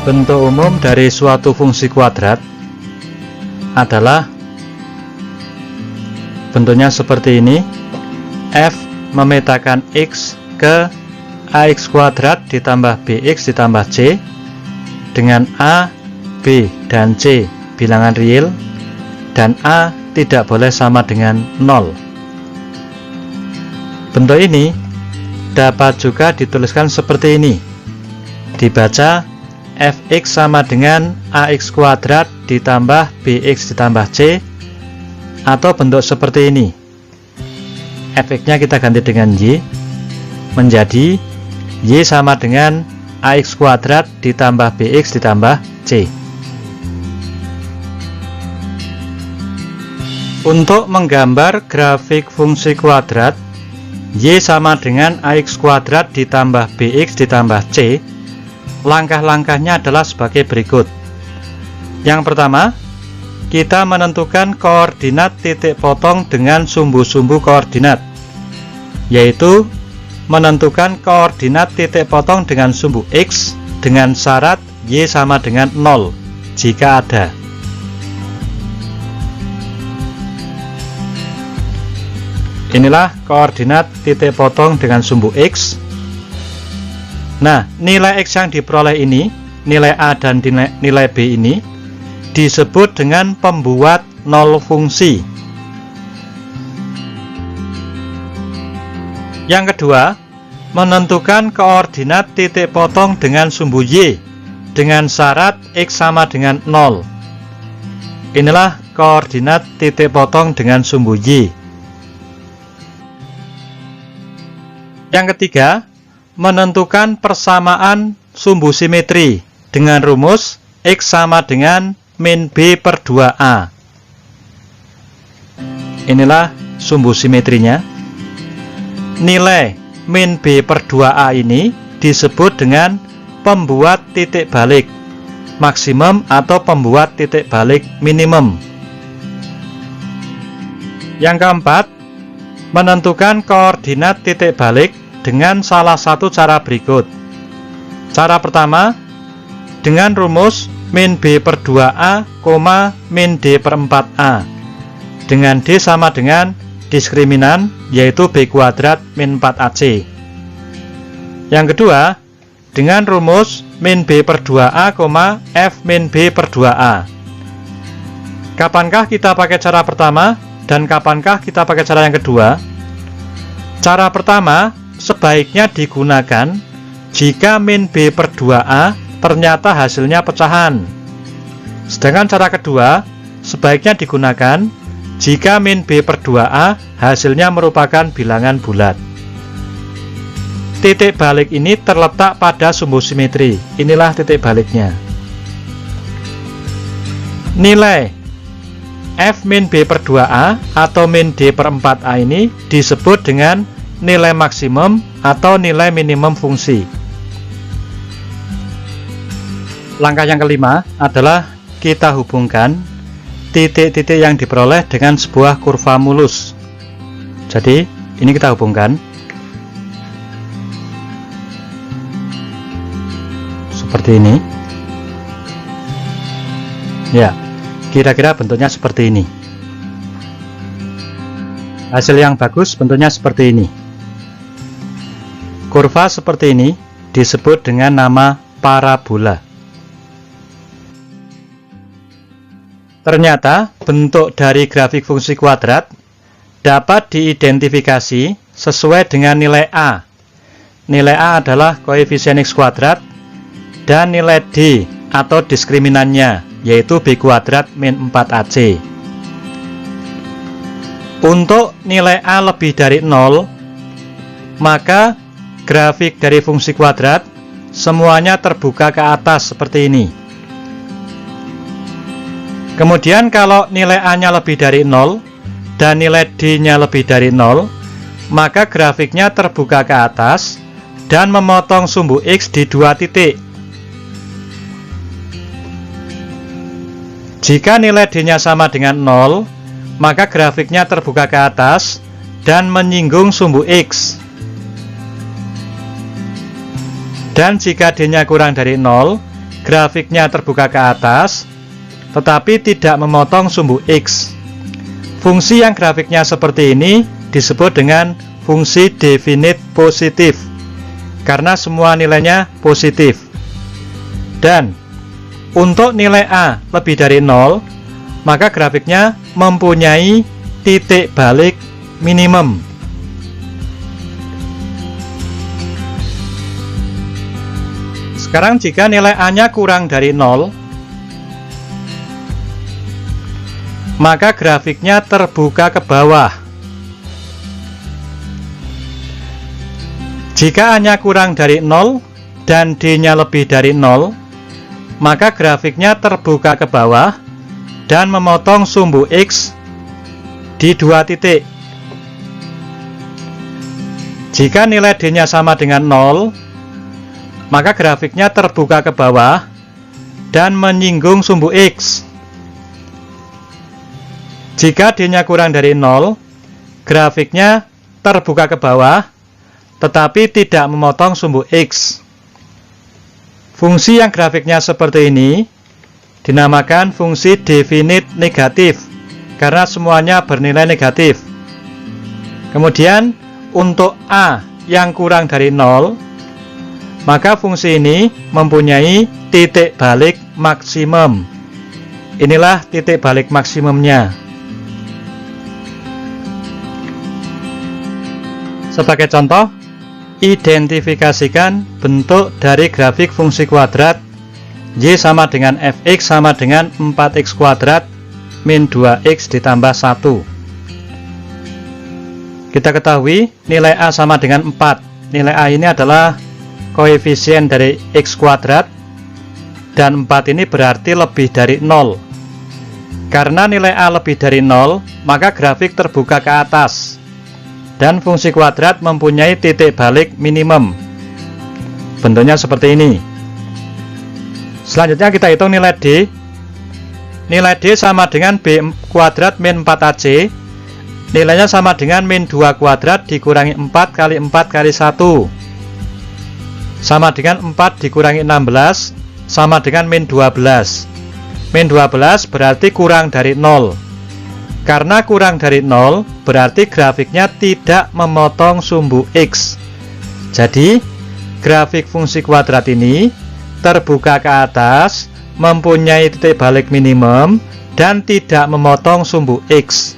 Bentuk umum dari suatu fungsi kuadrat adalah bentuknya seperti ini. F memetakan X ke AX kuadrat ditambah BX ditambah C, dengan A, B, dan C bilangan real, dan A tidak boleh sama dengan 0. Bentuk ini dapat juga dituliskan seperti ini. Dibaca Fx sama dengan AX kuadrat ditambah BX ditambah C, atau bentuk seperti ini. Fx nya kita ganti dengan Y, menjadi Y sama dengan AX kuadrat ditambah BX ditambah C. Untuk menggambar grafik fungsi kuadrat Y sama dengan AX kuadrat ditambah BX ditambah C, langkah-langkahnya adalah sebagai berikut. Yang pertama, kita menentukan koordinat titik potong dengan sumbu-sumbu koordinat, yaitu menentukan koordinat titik potong dengan sumbu X dengan syarat Y sama dengan 0 jika ada. Inilah koordinat titik potong dengan sumbu X. Nah, nilai X yang diperoleh ini, nilai A dan nilai B ini, disebut dengan pembuat nol fungsi. Yang kedua, menentukan koordinat titik potong dengan sumbu Y dengan syarat X sama dengan 0. Inilah koordinat titik potong dengan sumbu Y. Yang ketiga, menentukan persamaan sumbu simetri dengan rumus X sama dengan min B per 2A. Inilah sumbu simetrinya. Nilai min B per 2A ini disebut dengan pembuat titik balik maksimum atau pembuat titik balik minimum. Yang keempat, menentukan koordinat titik balik dengan salah satu cara berikut. Cara pertama, dengan rumus min B per 2A, min D per 4A, dengan D sama dengan diskriminan, yaitu B kuadrat min 4AC. Yang kedua, dengan rumus min B per 2A, F min B per 2A. Kapankah kita pakai cara pertama dan kapankah kita pakai cara yang kedua? Cara pertama sebaiknya digunakan jika min B per 2A ternyata hasilnya pecahan. Sedangkan cara kedua sebaiknya digunakan jika min B per 2A hasilnya merupakan bilangan bulat. Titik balik ini terletak pada sumbu simetri. Inilah titik baliknya. Nilai F min B per 2A atau min D per 4A ini disebut dengan nilai maksimum atau nilai minimum fungsi. Langkah yang kelima adalah kita hubungkan titik-titik yang diperoleh dengan sebuah kurva mulus. Jadi ini kita hubungkan seperti ini. Ya, kira-kira bentuknya seperti ini. Hasil yang bagus bentuknya seperti ini. Kurva seperti ini disebut dengan nama parabola. Ternyata bentuk dari grafik fungsi kuadrat dapat diidentifikasi sesuai dengan nilai A. Nilai A adalah koefisien X kuadrat dan nilai D atau diskriminannya, yaitu B kuadrat min 4AC. Untuk nilai A lebih dari 0, maka grafik dari fungsi kuadrat semuanya terbuka ke atas seperti ini. Kemudian kalau nilai A-nya lebih dari 0 dan nilai D-nya lebih dari 0, maka grafiknya terbuka ke atas dan memotong sumbu X di dua titik. Jika nilai D-nya sama dengan 0, maka grafiknya terbuka ke atas dan menyinggung sumbu X. Dan jika D-nya kurang dari 0, grafiknya terbuka ke atas, tetapi tidak memotong sumbu X. Fungsi yang grafiknya seperti ini disebut dengan fungsi definite positif, karena semua nilainya positif. Dan untuk nilai A lebih dari 0, maka grafiknya mempunyai titik balik minimum. Sekarang jika nilai A-nya kurang dari 0, maka grafiknya terbuka ke bawah. Jika A-nya kurang dari 0 dan D-nya lebih dari 0, maka grafiknya terbuka ke bawah dan memotong sumbu X di 2 titik. Jika nilai D-nya sama dengan 0, maka grafiknya terbuka ke bawah dan menyinggung sumbu X. Jika D-nya kurang dari 0, grafiknya terbuka ke bawah tetapi tidak memotong sumbu X. Fungsi yang grafiknya seperti ini dinamakan fungsi definite negatif, karena semuanya bernilai negatif. Kemudian untuk A yang kurang dari 0, maka fungsi ini mempunyai titik balik maksimum. Inilah titik balik maksimumnya. Sebagai contoh, identifikasikan bentuk dari grafik fungsi kuadrat Y sama dengan fx sama dengan 4x kuadrat min 2x ditambah 1. Kita ketahui nilai A sama dengan 4. Nilai A ini adalah koefisien dari x kuadrat, dan 4 ini berarti lebih dari 0. Karena nilai A lebih dari 0, maka grafik terbuka ke atas dan fungsi kuadrat mempunyai titik balik minimum. Bentuknya seperti ini. Selanjutnya kita hitung nilai D. Nilai D sama dengan B kuadrat min 4AC. Nilainya sama dengan min 2 kuadrat dikurangi 4 kali 4 kali 1, sama dengan 4 dikurangi 16, sama dengan min 12. Min 12 berarti kurang dari 0. Karena kurang dari 0, berarti grafiknya tidak memotong sumbu X. Jadi, grafik fungsi kuadrat ini terbuka ke atas, mempunyai titik balik minimum, dan tidak memotong sumbu X.